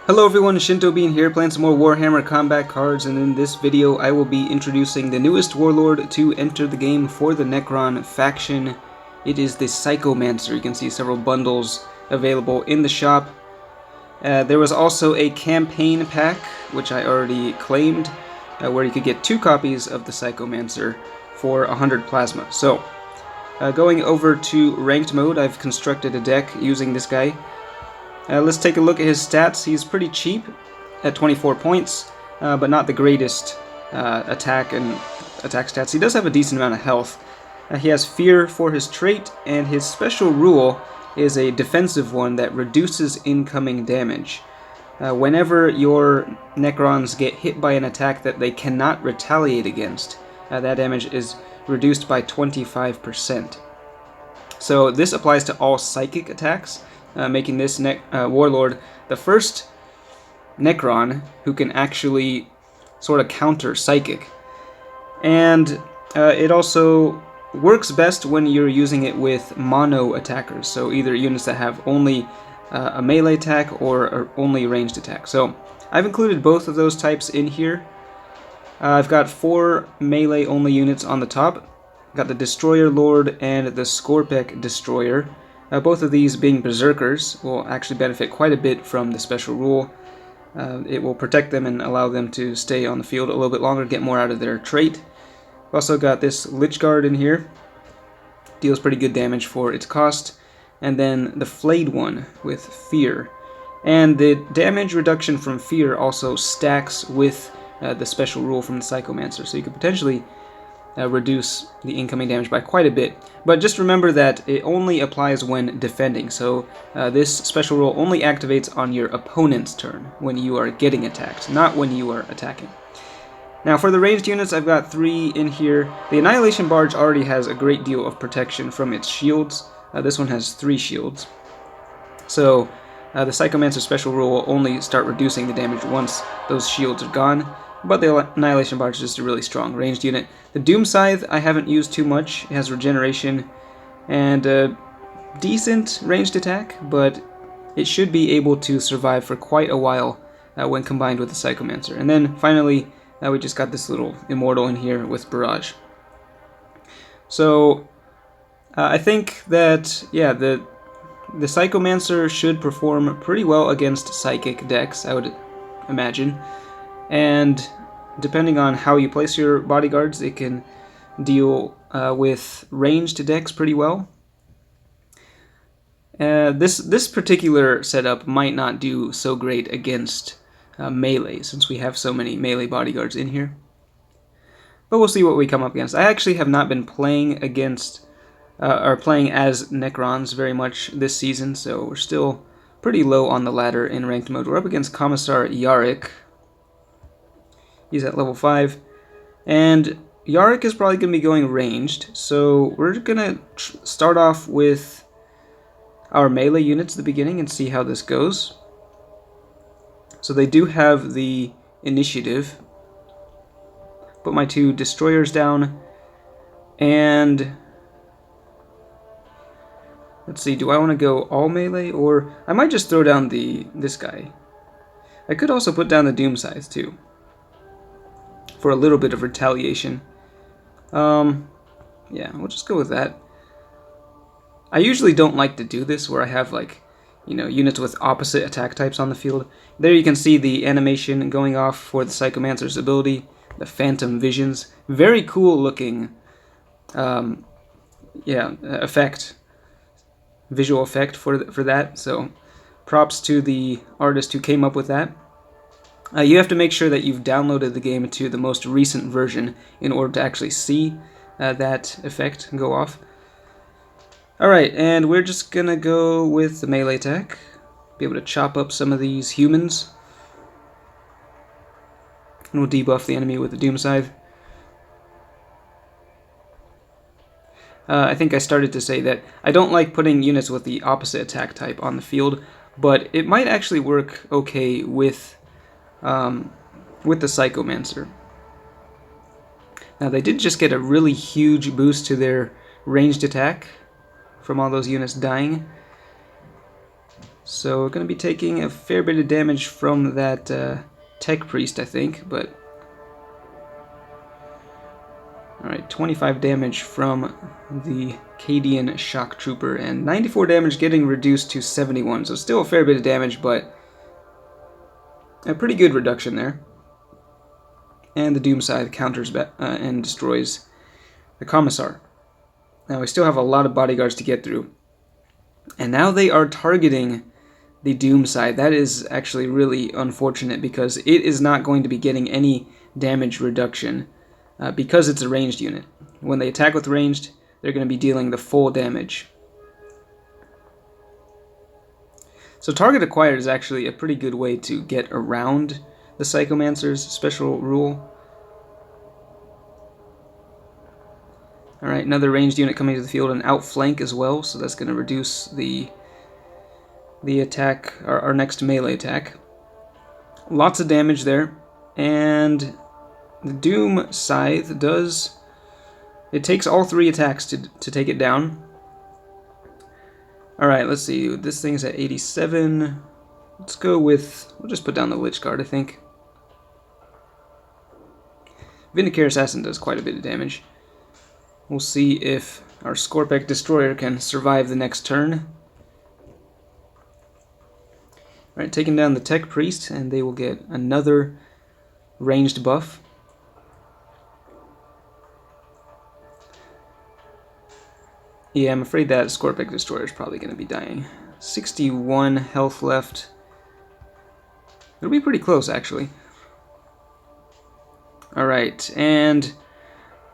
Hello everyone, Shinto Bean here, playing some more Warhammer combat cards, and in this video I will be introducing the newest Warlord to enter the game for the Necron faction. It is the Psychomancer. You can see several bundles available in the shop. There was also a campaign pack, which I already claimed, where you could get 2 copies of the Psychomancer for 100 plasma. So, going over to ranked mode, I've constructed a deck using this guy. Let's take a look at his stats. He's pretty cheap at 24 points, but not the greatest attack stats. He does have a decent amount of health. He has fear for his trait, and his special rule is a defensive one that reduces incoming damage. Whenever your Necrons get hit by an attack that they cannot retaliate against, that damage is reduced by 25%. So this applies to all psychic attacks, making this Warlord the first Necron who can actually sort of counter Psychic. And it also works best when you're using it with mono attackers, so either units that have only a melee attack or only ranged attack. So I've included both of those types in here. I've got 4 melee only units on the top. I've got the Destroyer Lord and the Skorpek Destroyer. Both of these, being Berserkers, will actually benefit quite a bit from the special rule. It will protect them and allow them to stay on the field a little bit longer, get more out of their trait. We've also got this Lich Guard in here. Deals pretty good damage for its cost. And then the Flayed one with Fear. And the damage reduction from Fear also stacks with the special rule from the Psychomancer, so you could potentially reduce the incoming damage by quite a bit. But just remember that it only applies when defending, so this special rule only activates on your opponent's turn when you are getting attacked, not when you are attacking. Now for the ranged units, I've got 3 in here. The Annihilation Barge already has a great deal of protection from its shields. This one has 3 shields. So the Psychomancer special rule will only start reducing the damage once those shields are gone. But the Annihilation Barge is just a really strong ranged unit. The Doom Scythe I haven't used too much. It has regeneration and a decent ranged attack, but it should be able to survive for quite a while when combined with the Psychomancer. And then finally, we just got this little Immortal in here with Barrage. So I think that, yeah, the Psychomancer should perform pretty well against Psychic decks, I would imagine. And depending on how you place your bodyguards, it can deal with ranged decks pretty well. This particular setup might not do so great against melee, since we have so many melee bodyguards in here. But we'll see what we come up against. I actually have not been playing against, or playing as Necrons very much this season, so we're still pretty low on the ladder in ranked mode. We're up against Commissar Yarrick. He's at level 5, and Yarrick is probably going to be going ranged, so we're going to start off with our melee units at the beginning and see how this goes. So they do have the initiative. Put my 2 destroyers down, and let's see, do I want to go all melee, or I might just throw down this guy. I could also put down the Doom Scythe too, for a little bit of retaliation. Yeah, we'll just go with that. I usually don't like to do this where I have, like, you know, units with opposite attack types on the field. There you can see the animation going off for the Psychomancer's ability, the Phantom Visions. Very cool looking, effect, visual effect for that. So props to the artist who came up with that. You have to make sure that you've downloaded the game to the most recent version in order to actually see that effect go off. Alright, and we're just gonna go with the melee attack. Be able to chop up some of these humans. And we'll debuff the enemy with the Doom Scythe. I think I started to say that I don't like putting units with the opposite attack type on the field, but it might actually work okay with the Psychomancer. Now they did just get a really huge boost to their ranged attack from all those units dying. So we're going to be taking a fair bit of damage from that Tech Priest, I think, but... Alright, 25 damage from the Cadian Shock Trooper, and 94 damage getting reduced to 71, so still a fair bit of damage, but a pretty good reduction there. And the Doom Scythe counters and destroys the Commissar. Now we still have a lot of bodyguards to get through. And now they are targeting the Doom Scythe. That is actually really unfortunate because it is not going to be getting any damage reduction because it's a ranged unit. When they attack with ranged, they're going to be dealing the full damage. So target acquired is actually a pretty good way to get around the Psychomancer's special rule. Alright, another ranged unit coming to the field and outflank as well, so that's going to reduce the attack, our next melee attack. Lots of damage there, and the Doom Scythe does... It takes all 3 attacks to take it down. Alright, let's see, this thing's at 87. Let's go with... We'll just put down the Lich Guard, I think. Vindicare Assassin does quite a bit of damage. We'll see if our Scorpek Destroyer can survive the next turn. Alright, taking down the Tech Priest, and they will get another ranged buff. Yeah, I'm afraid that Scorpek Destroyer is probably going to be dying. 61 health left. It'll be pretty close, actually. Alright, and...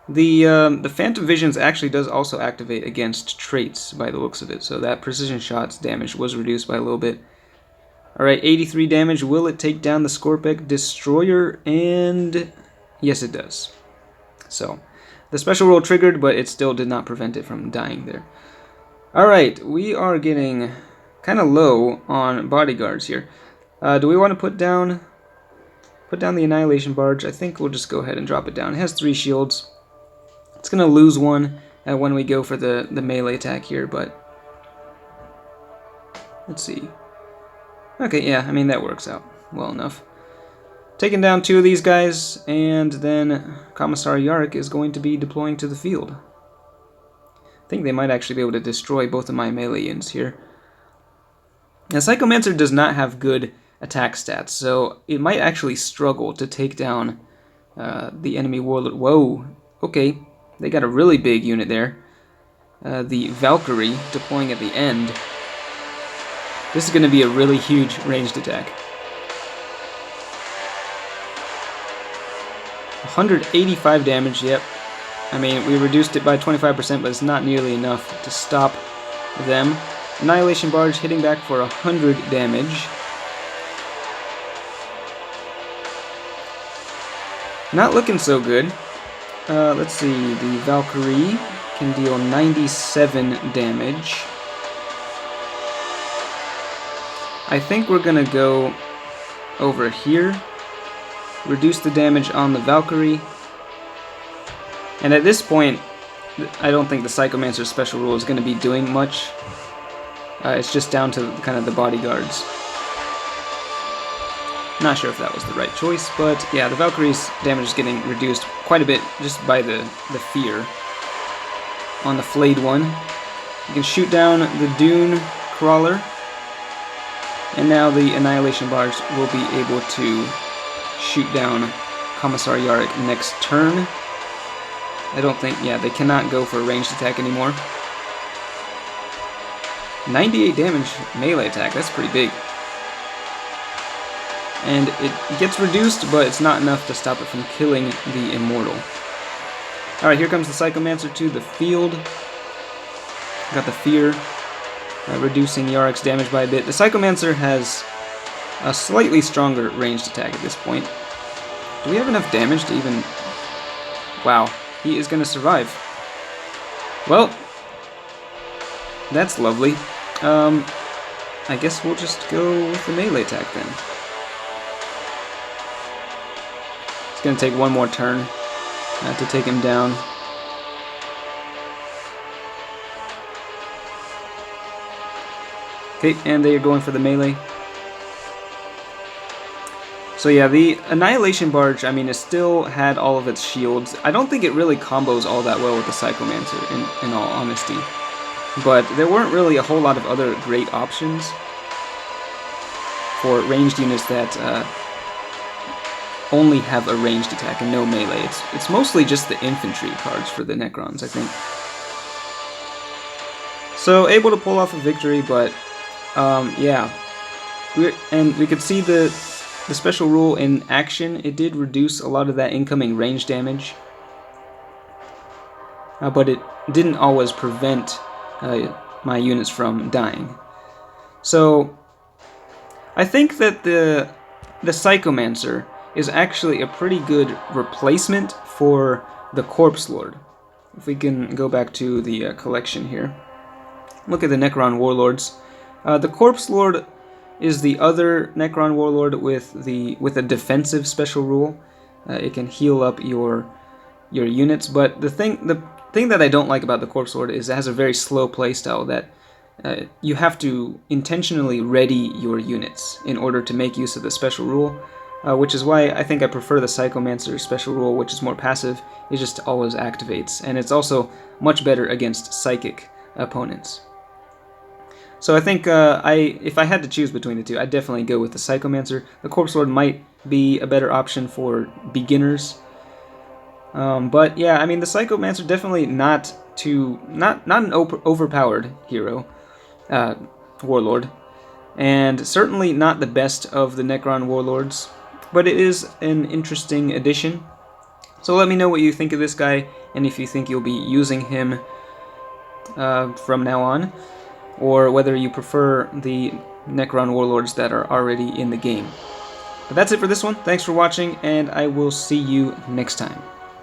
The Phantom Visions actually does also activate against traits by the looks of it, so that precision shot's damage was reduced by a little bit. Alright, 83 damage. Will it take down the Scorpek Destroyer? And yes, it does. So, the special roll triggered, but it still did not prevent it from dying there. Alright, we are getting kind of low on bodyguards here. Do we want to put down the Annihilation Barge? I think we'll just go ahead and drop it down. It has 3 shields. It's going to lose one when we go for the melee attack here, but let's see. Okay, yeah, I mean, that works out well enough. Taking down 2 of these guys, and then Commissar Yarrick is going to be deploying to the field. I think they might actually be able to destroy both of my meleeans here. Now, Psychomancer does not have good attack stats, so it might actually struggle to take down the enemy Warlord. Whoa, okay. They got a really big unit there. The Valkyrie deploying at the end. This is going to be a really huge ranged attack. 185 damage, yep. I mean, we reduced it by 25%, but it's not nearly enough to stop them. Annihilation Barge hitting back for 100 damage. Not looking so good. Let's see, the Valkyrie can deal 97 damage. I think we're gonna go over here, reduce the damage on the Valkyrie, and at this point, I don't think the Psychomancer's special rule is gonna be doing much. It's just down to kind of the bodyguards. Not sure if that was the right choice, but yeah, the Valkyrie's damage is getting reduced quite a bit just by the fear. On the flayed one, you can shoot down the Dune Crawler, and now the Annihilation Barge will be able to shoot down Commissar Yarrick next turn. I don't think, yeah, they cannot go for a ranged attack anymore. 98 damage melee attack, that's pretty big. And it gets reduced, but it's not enough to stop it from killing the Immortal. Alright, here comes the Psychomancer to the field. Got the Fear, reducing Yarrick's damage by a bit. The Psychomancer has a slightly stronger ranged attack at this point. Do we have enough damage to even... Wow, he is going to survive. Well, that's lovely. I guess we'll just go with the melee attack then. It's going to take one more turn to take him down. Okay, and they are going for the melee. So yeah, the Annihilation Barge, I mean, it still had all of its shields. I don't think it really combos all that well with the Psychomancer, in all honesty. But there weren't really a whole lot of other great options for ranged units that only have a ranged attack and no melee. It's mostly just the infantry cards for the Necrons, I think. So able to pull off a victory, but yeah, we could see the special rule in action. It did reduce a lot of that incoming range damage, but it didn't always prevent my units from dying. So I think that the Psychomancer is actually a pretty good replacement for the Corpse Lord. If we can go back to the collection here, look at the Necron Warlords. The Corpse Lord is the other Necron Warlord with a defensive special rule. It can heal up your units, but the thing that I don't like about the Corpse Lord is it has a very slow playstyle that you have to intentionally ready your units in order to make use of the special rule, which is why I think I prefer the Psychomancer special rule, which is more passive. It just always activates, and it's also much better against psychic opponents. So I think if I had to choose between the two, I'd definitely go with the Psychomancer. The Corpse Lord might be a better option for beginners. But yeah, I mean, the Psychomancer definitely not an overpowered hero, warlord, and certainly not the best of the Necron warlords, but it is an interesting addition. So let me know what you think of this guy, and if you think you'll be using him from now on, or whether you prefer the Necron warlords that are already in the game. But that's it for this one. Thanks for watching, and I will see you next time.